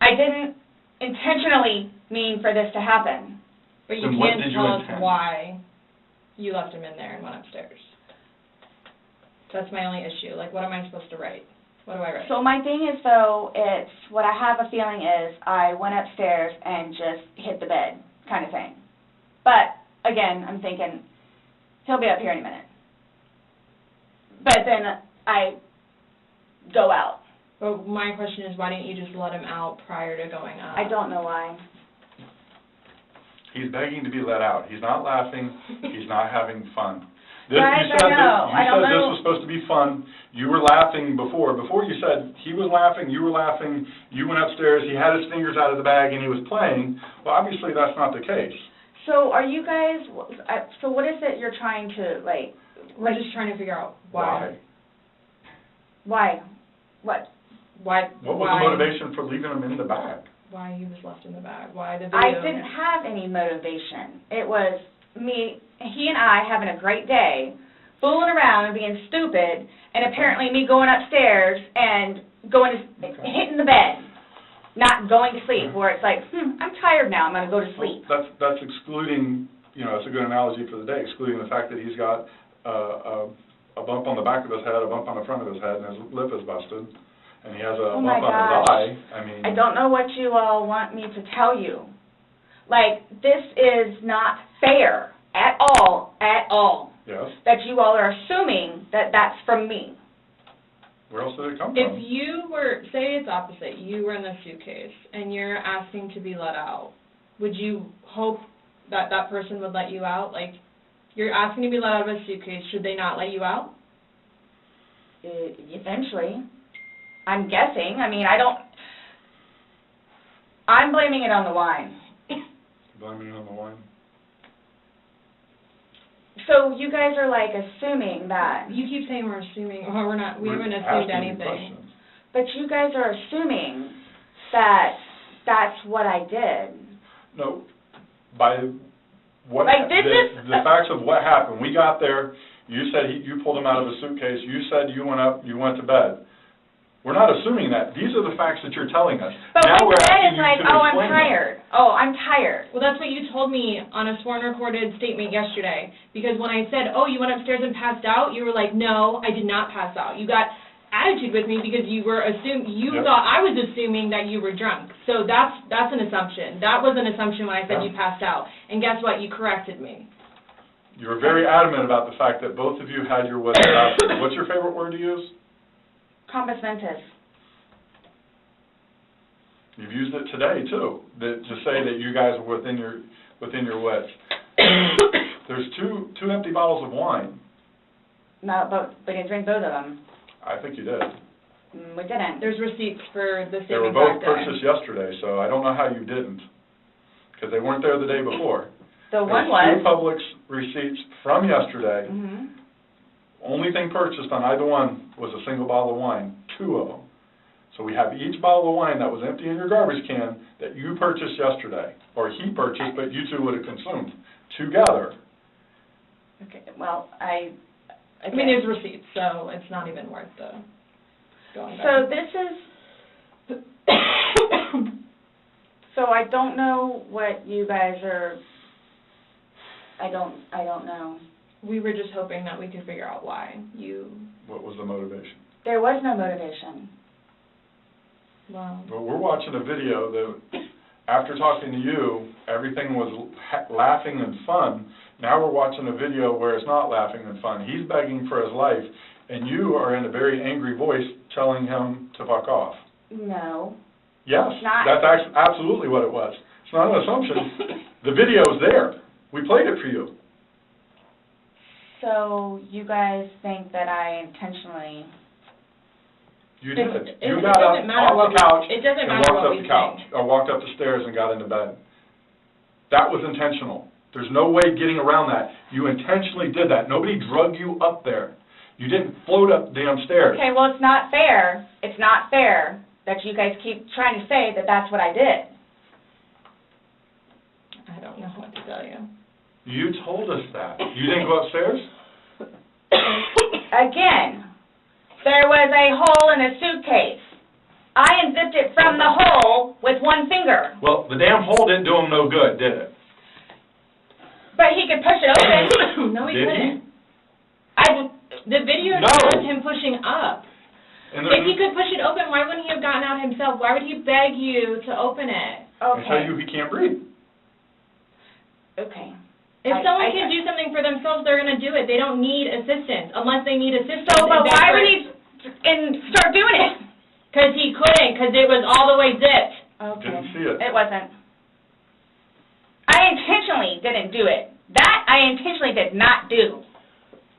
I didn't intentionally mean for this to happen. But you Then what can't did you tell us intend? why you left him in there and went upstairs. That's my only issue. Like, what am I supposed to write? What do I write? So my thing is, though, it's, what I have a feeling is, I went upstairs and just hit the bed, kind of thing. But, again, I'm thinking, he'll be up here any minute. But then I go out. But my question is, why didn't you just let him out prior to going up? I don't know why. He's begging to be let out. He's not laughing. He's not having fun. Guys, I know. I don't this know. was supposed to be fun. You were laughing before. Before you said he was laughing, you were laughing, you went upstairs, he had his fingers out of the bag and he was playing. Well, obviously that's not the case. So are you guys, so what is it you're trying to, like... We're just trying to figure out why. Why? What? Why? What was the motivation for leaving him in the bag? Why he was left in the bag? Why the video? I didn't have any motivation. It was me, he and I having a great day, fooling around and being stupid, and apparently me going upstairs and hitting the bed, not going to sleep, where it's like, I'm tired now, I'm going to go to sleep. That's excluding, it's a good analogy for the day, excluding the fact that he's got a bump on the back of his head, a bump on the front of his head, and his lip is busted, and he has a bump on his eye. I don't know what you all want me to tell you. Like, this is not fair at all, Yes. that you all are assuming that that's from me. Where else did it come If from? you were, say it's opposite, you were in the suitcase and you're asking to be let out, would you hope that that person would let you out? Like, you're asking to be let out of a suitcase, should they not let you out? Eventually. I'm guessing. I mean, I'm blaming it on the wine. Blaming it on the wine? So you guys are like assuming that, You keep saying we're assuming, or we haven't assumed asking you anything. questions. but you guys are assuming that that's what I did. No, by what, Like, this is- the facts of what happened. We got there, you said you pulled him out of a suitcase, you said you went up, you went to bed. We're not assuming that. These are the facts that you're telling us. But Now what we're you said asking is you like, to oh, I'm explain them. tired. Oh, I'm tired. Well, that's what you told me on a sworn recorded statement yesterday, because when I said, oh, you went upstairs and passed out, you were like, no, I did not pass out. You got attitude with me because you were you Yep. thought I was assuming that you were drunk. So that's an assumption. That was an assumption when I said Yeah. you passed out. And guess what? You corrected me. You were very adamant about the fact that both of you had your wits about you. What's your favorite word to use? Compass mentis. You've used it today, too, to say that you guys are within your wits. There's two empty bottles of wine. No, but I didn't drink both of them. I think you did. We didn't. There's receipts for the They were same both exact day. purchased yesterday, so I don't know how you didn't, because they weren't there the day before. The one There's two was. Publix receipts from yesterday. Mhm. Only thing purchased on either one was a single bottle of wine, 2 of them. So we have each bottle of wine that was empty in your garbage can that you purchased yesterday, or he purchased, but you two would have consumed together. Okay, well, I mean, there's receipts, so it's not even worth the going back. So this is, so I don't know what you guys are, I don't know. We were just hoping that we could figure out why you, What was the motivation? There was no motivation. well, Well, we're watching a video that, after talking to you, everything was laughing and fun. Now we're watching a video where it's not laughing and fun. He's begging for his life, and you are in a very angry voice telling him to fuck off. No. Yes, It's not. that's absolutely what it was. It's not an assumption. The video's there. We played it for you. So you guys think that I intentionally, You did. It You got up doesn't matter off what the couch it doesn't and matter walked what up we the couch, think. or walked up the stairs and got into bed. That was intentional. There's no way getting around that. You intentionally did that. Nobody drug you up there. You didn't float up damn stairs. okay, well, it's not fair. It's not fair that you guys keep trying to say that that's what I did. I don't know what to tell you. You told us that. You didn't go upstairs? Again, there was a hole in a suitcase. I unzipped it from the hole with one finger. Well, the damn hole didn't do him no good, did it? But he could push it open. No, he Did he? couldn't. I, The video No. shows him pushing up. And If he could push it open, why wouldn't he have gotten out himself? Why would he beg you to open it? I tell okay, you he can't breathe. okay. If someone I- can do something for themselves, they're going to do it. They don't need assistance unless they need assistance. So, but why would he start doing it? Because he couldn't, because it was all the way zipped. Okay. Didn't see it. It wasn't. I intentionally didn't do it. That I intentionally did not do.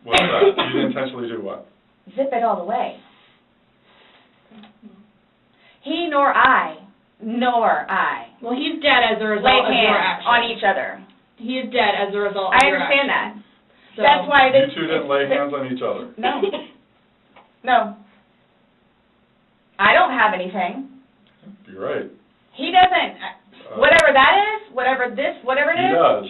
What's that? You didn't intentionally do what? Zip it all the way. He nor I Well, he's dead as a result laid of your hands action. on each other. He is dead as a result of I your understand action. that. So, That's why You this. two didn't lay hands on each other. No. No. I don't have anything. You're right. He doesn't. Whatever that is, whatever it He is. does.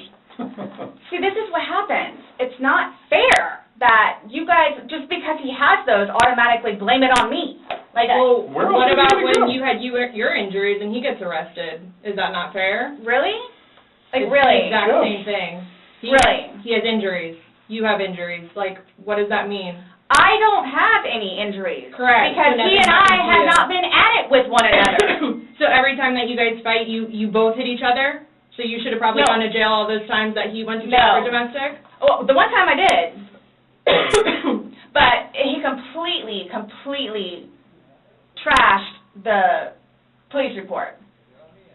See, this is what happens. It's not fair that you guys, just because he has those, automatically blame it on me. Like, Well, Where else what is he about gonna when go? you had your injuries and he gets arrested? Is that not fair? really? Like, It's really? the exact Yes. same thing. Really? He has injuries. You have injuries. Like, what does that mean? I don't have any injuries. Correct. Because So he nothing and I happened to have you. not been at it with one another. So every time that you guys fight, you both hit each other? So you should have probably No. gone to jail all those times that he went to jail No. for domestic? Well, the one time I did. But he completely trashed the police report.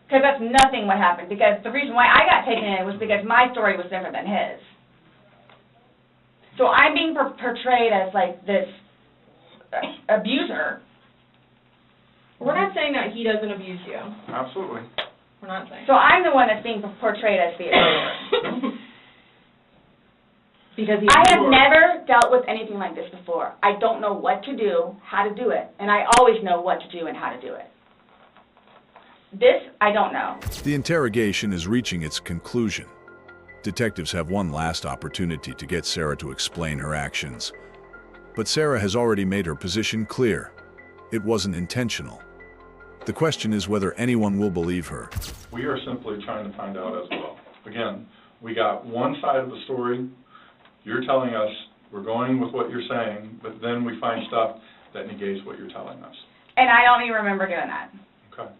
Because that's nothing what happened. Because the reason why I got taken in was because my story was different than his. So I'm being portrayed as like this abuser. We're not saying that he doesn't abuse you. Absolutely. We're not saying. So I'm the one that's being portrayed as the abuser. Because he I have never dealt with anything like this before. I don't know what to do, how to do it, and I always know what to do and how to do it. This, I don't know. The interrogation is reaching its conclusion. Detectives have one last opportunity to get Sarah to explain her actions. But Sarah has already made her position clear. It wasn't intentional. The question is whether anyone will believe her. We are simply trying to find out as well. Again, we got one side of the story. You're telling us, we're going with what you're saying, but then we find stuff that negates what you're telling us. And I don't even remember doing that. Okay.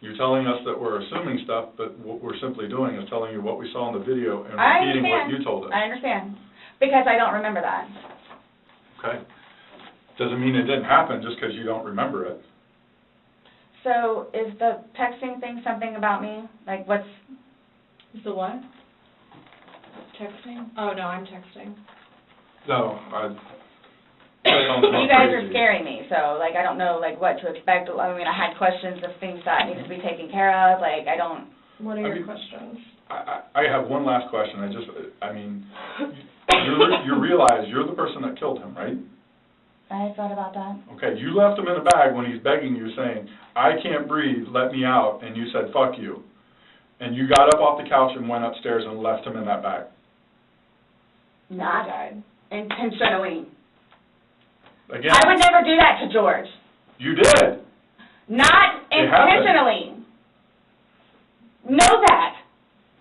You're telling us that we're assuming stuff, but what we're simply doing is telling you what we saw in the video and I repeating what understand. you told us. I understand. Because I don't remember that. Okay? Doesn't mean it didn't happen just because you don't remember it. So is the texting thing something about me? Like what's, Is the what? Texting? Oh, no, I'm texting. No, You guys are scaring me, so, like, I don't know, like, what to expect. I mean, I had questions of things that needed to be taken care of, like, I don't... What are your questions? I have one last question. You realize you're the person that killed him, right? I thought about that. Okay, you left him in a bag when he's begging you, saying, I can't breathe, let me out, and you said, fuck you. And you got up off the couch and went upstairs and left him in that bag. Not intentionally. Again, I would never do that to George. you did. Not It happened. intentionally. Know that.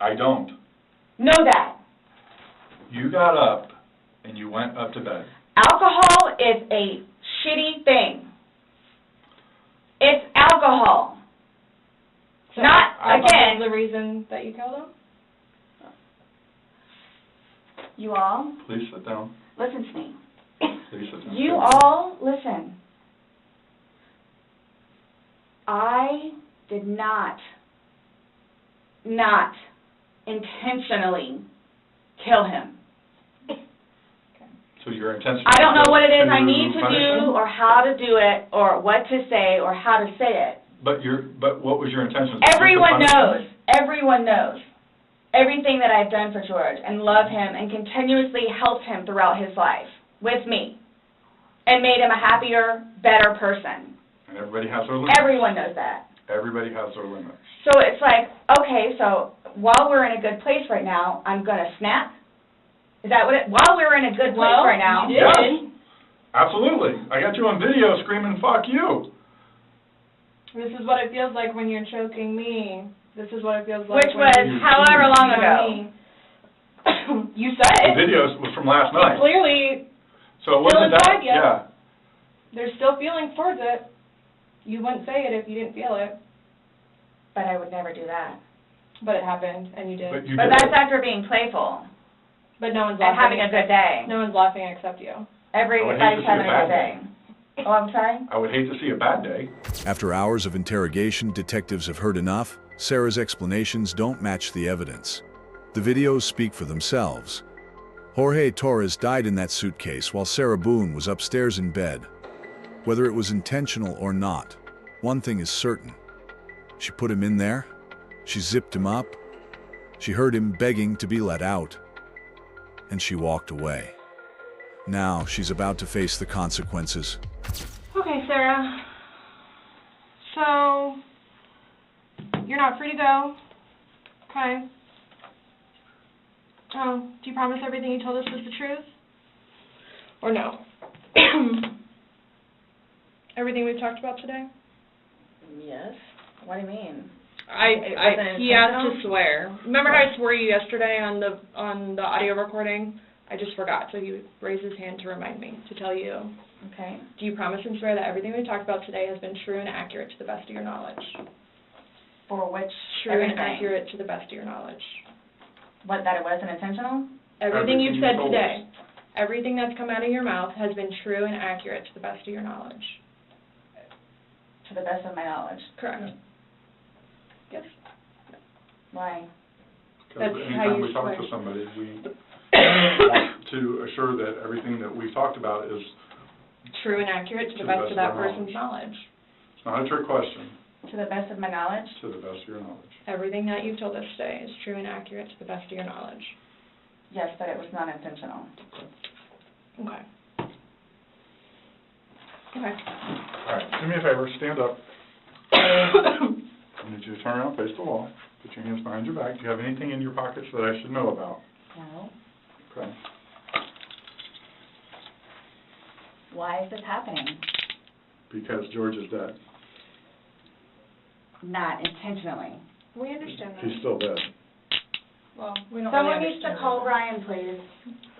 I don't. Know that. You got up and you went up to bed. Alcohol is a shitty thing. It's alcohol. So Not, again... the reason that you killed him? You all, Please sit down. listen to me. Please sit down. You all, listen. I did not intentionally kill him. So your intention... I don't know what it is I to need to punish do, him? or how to do it, or what to say, or how to say it. But what was your intention? Everyone knows. Everyone knows everything that I've done for George, and love him, and continuously helped him throughout his life with me, and made him a happier, better person. And everybody has their limits. Everyone knows that. Everybody has their limits. So it's like, okay, so while we're in a good place right now, I'm going to snap? Is that what while we're in a good place right now? You did. Yes. Absolutely. I got you on video screaming, fuck you. This is what it feels like when you're choking me. This is what it feels like Which when was you're however long choking ago. me. You said The it. video was from last night. Clearly, So it still wasn't that, inside you. yeah. there's still feelings towards it. You wouldn't say it if you didn't feel it. But I would never do that. But it happened, and you did. But you But did. that's after being playful But no one's and laughing. having a good day. No one's laughing except you. Everybody's I would hate to see having a a bad good day. Oh, I'm sorry? I would hate to see a bad day. After hours of interrogation, detectives have heard enough. Sarah's explanations don't match the evidence. The videos speak for themselves. Jorge Torres died in that suitcase while Sarah Boone was upstairs in bed. Whether it was intentional or not, one thing is certain. She put him in there. She zipped him up. She heard him begging to be let out. And she walked away. Now she's about to face the consequences. Okay, Sarah. So, you're not free to go. Okay. Oh, do you promise everything you told us was the truth? Or no? Everything we've talked about today? Yes. What do you mean? He asked to swear. Remember how I swore you yesterday on the audio recording? I just forgot, so he raised his hand to remind me, to tell you. Okay. Do you promise and swear that everything we talked about today has been true and accurate to the best of your knowledge? For which True everything? and accurate to the best of your knowledge. What, that it wasn't intentional? Everything you've Everything said you told today, everything that's come out of your mouth has been true and accurate to the best of your knowledge. To the best of my knowledge. Correct. Yes. Why? Because That's how anytime you we talk swear. to somebody, we want to assure that everything that we've talked about is, True and accurate to the best of that person's knowledge. it's not a trick question, To the best of my knowledge? to the best of your knowledge. Everything that you've told us today is true and accurate to the best of your knowledge. Yes, but it was not intentional. Okay. Okay. All right, do me a favor, stand up. I need you to turn around, face the wall, put your hands behind your back. Do you have anything in your pockets that I should know about? No. Okay. Why is this happening? Because George is dead. Not intentionally. We understand that. He's still dead. Well, we don't Someone really needs to understand call that. Brian, please.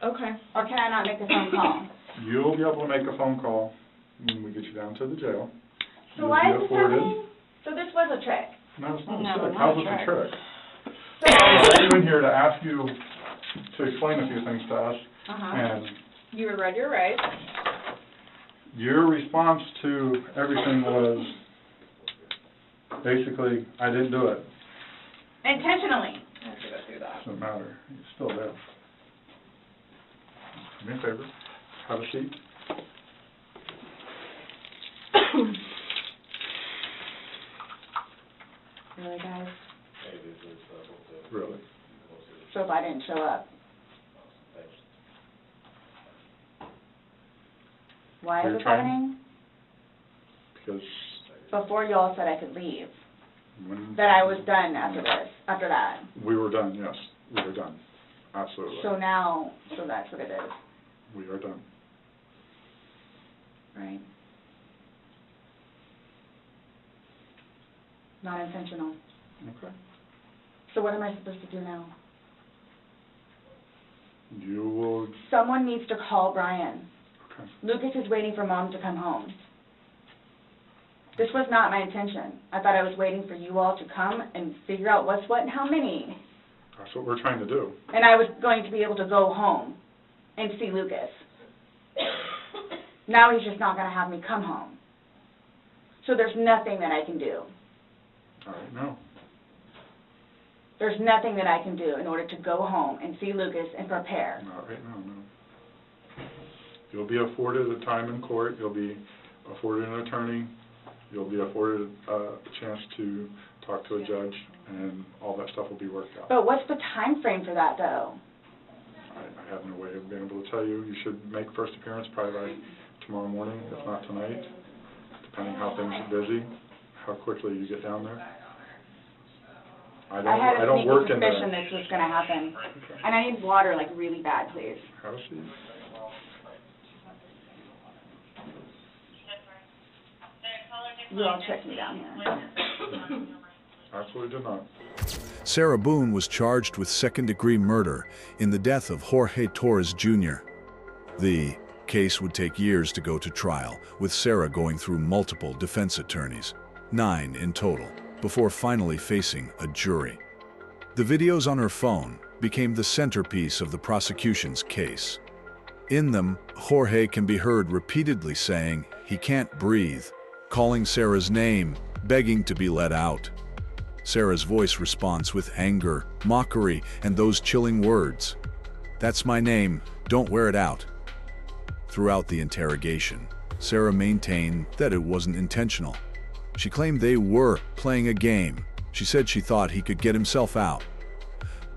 Okay. Or can I not make a phone call? You'll be able to make a phone call when we get you down to the jail. So You'll why be is this afforded- happening? So this was a trick. No, it's not No, a trick. not How's a it a trick. trick? So, I'm in here to ask you to explain a few things to us, and You were read your rights. your response to everything was basically, I didn't do it. intentionally. I have to go through that. Doesn't matter. He's still dead. Do me a favor. Have a seat. didn't show up. Why is You're this trying- happening? Because Before you all said I could leave, when that I was done after that. we were done, yes, we were done. Absolutely. So that's what it is, We are done. right? Not intentional. Okay. So what am I supposed to do now? You will, Someone needs to call Brian. okay. Lucas is waiting for Mom to come home. This was not my intention. I thought I was waiting for you all to come and figure out what's what and how many. That's what we're trying to do. And I was going to be able to go home and see Lucas. Now he's just not going to have me come home. So there's nothing that I can do. All right, no. There's nothing that I can do in order to go home and see Lucas and prepare. Not right now, no. You'll be afforded a time in court, you'll be afforded an attorney, you'll be afforded a chance to talk to a judge, and all that stuff will be worked out. But what's the time frame for that, though? I have no way of being able to tell you. You should make first appearance probably by tomorrow morning, if not tonight, depending how things are busy, how quickly you get down there. I had a don't work sneaky in there. suspicion this was going to happen. And I need water, like, really bad, please. Have a seat. You all checked me down here. Absolutely did not. Sarah Boone was charged with second-degree murder in the death of Jorge Torres Jr. The case would take years to go to trial, with Sarah going through multiple defense attorneys, 9 in total, before finally facing a jury. The videos on her phone became the centerpiece of the prosecution's case. In them, Jorge can be heard repeatedly saying he can't breathe, calling Sarah's name, begging to be let out. Sarah's voice responds with anger, mockery, and those chilling words. "That's my name, don't wear it out." Throughout the interrogation, Sarah maintained that it wasn't intentional. She claimed they were playing a game. She said she thought he could get himself out.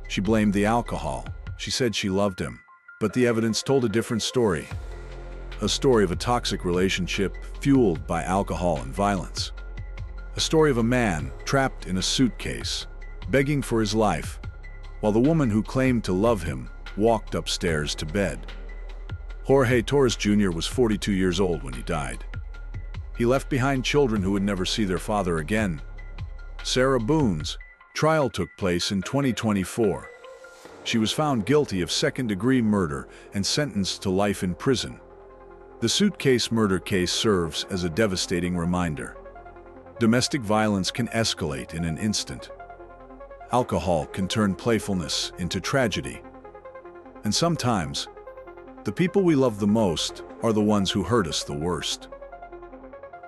She blamed the alcohol. She said she loved him. But the evidence told a different story. A story of a toxic relationship fueled by alcohol and violence. A story of a man trapped in a suitcase, begging for his life, while the woman who claimed to love him walked upstairs to bed. Jorge Torres Jr. was 42 years old when he died. He left behind children who would never see their father again. Sarah Boone's trial took place in 2024. She was found guilty of second-degree murder and sentenced to life in prison. The Suitcase murder case serves as a devastating reminder. Domestic violence can escalate in an instant. Alcohol can turn playfulness into tragedy. And sometimes, the people we love the most are the ones who hurt us the worst.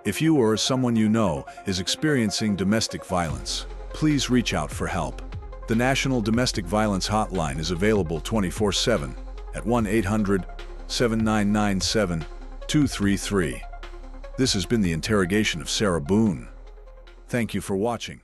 If you or someone you know is experiencing domestic violence, please reach out for help. The National Domestic Violence Hotline is available 24/7 at 1-800-7997-233. This has been the interrogation of Sarah Boone. Thank you for watching.